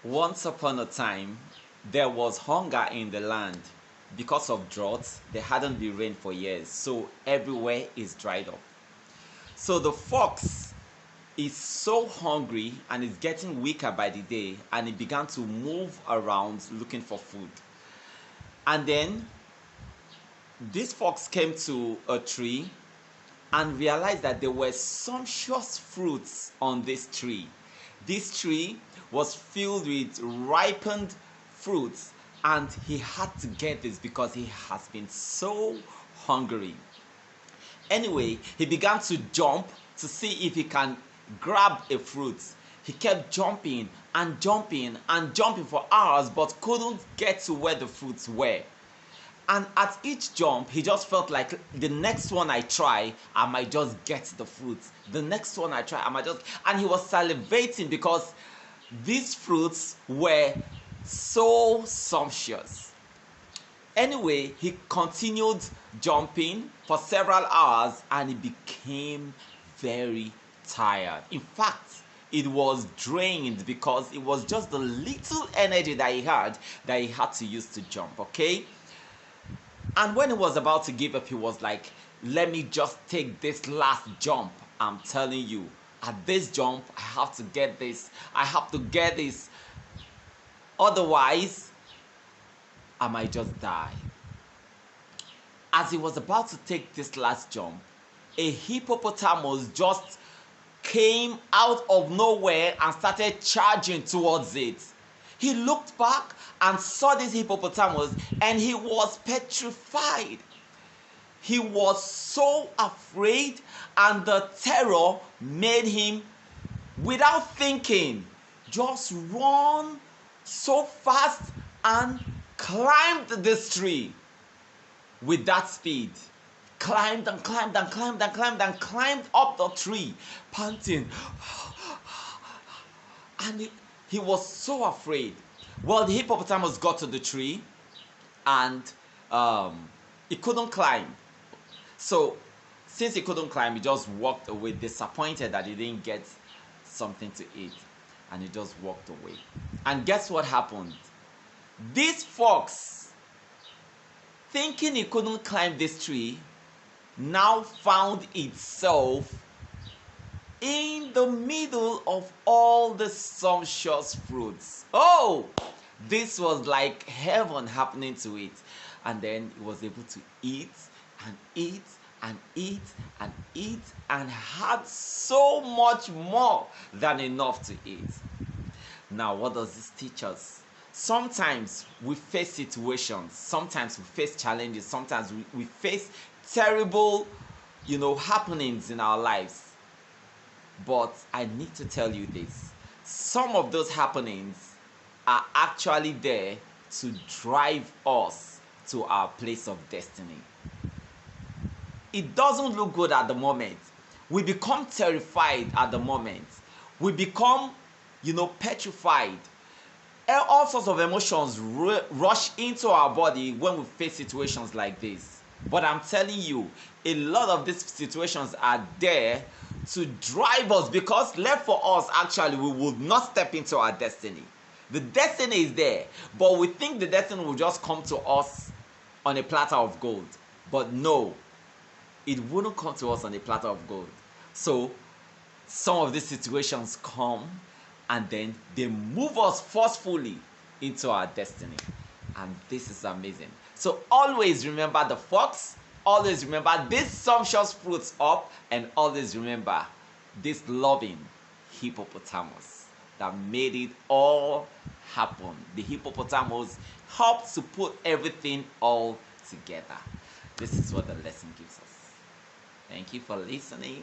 Once upon a time, there was hunger in the land. Because of droughts, there hadn't been rain for years, so everywhere is dried up. So the fox is so hungry and is getting weaker by the day, and he began to move around looking for food. And then this fox came to a tree and realized that there were sumptuous fruits on this tree. This tree was filled with ripened fruits, and he had to get this because he has been so hungry. Anyway, he began to jump to see if he can grab a fruit. He kept jumping and jumping and jumping for hours, but couldn't get to where the fruits were. And at each jump, he just felt like the next one I try, I might just get the fruits. The next one I try, I might just. And he was salivating because these fruits were so sumptuous. Anyway, he continued jumping for several hours and he became very tired. In fact, it was drained because it was just the little energy that he had to use to jump, okay? And when he was about to give up, he was like, let me just take this last jump. I'm telling you, at this jump, I have to get this. I have to get this. Otherwise, I might just die. As he was about to take this last jump, a hippopotamus just came out of nowhere and started charging towards it. He looked back and saw this hippopotamus and he was petrified. He was so afraid, and the terror made him, without thinking, just run so fast and climbed this tree with that speed. Climbed and climbed and climbed and climbed and climbed up the tree, panting. And he was so afraid. Well, the hippopotamus got to the tree and he couldn't climb. So since he couldn't climb, he just walked away, disappointed that he didn't get something to eat. And he just walked away. And guess what happened? This fox, thinking he couldn't climb this tree, now found itself in the middle of all the sumptuous fruits. Oh, this was like heaven happening to it. And then it was able to eat and eat and eat and eat and had so much more than enough to eat. Now, what does this teach us? Sometimes we face situations, sometimes we face challenges, sometimes we face terrible, happenings in our lives. But I need to tell you this. Some of those happenings are actually there to drive us to our place of destiny. It doesn't look good at the moment. We become terrified at the moment. We become, petrified. All sorts of emotions rush into our body when we face situations like this. But I'm telling you, a lot of these situations are there to drive us, because left for us, actually, we would not step into our destiny. The destiny is there, but we think the destiny will just come to us on a platter of gold. But no, it wouldn't come to us on a platter of gold. So some of these situations come and then they move us forcefully into our destiny. And this is amazing. So always remember the fox, always remember this sumptuous fruits up, and always remember this loving hippopotamus that made it all happen. The hippopotamus helped to put everything all together. This is what the lesson gives us. Thank you for listening.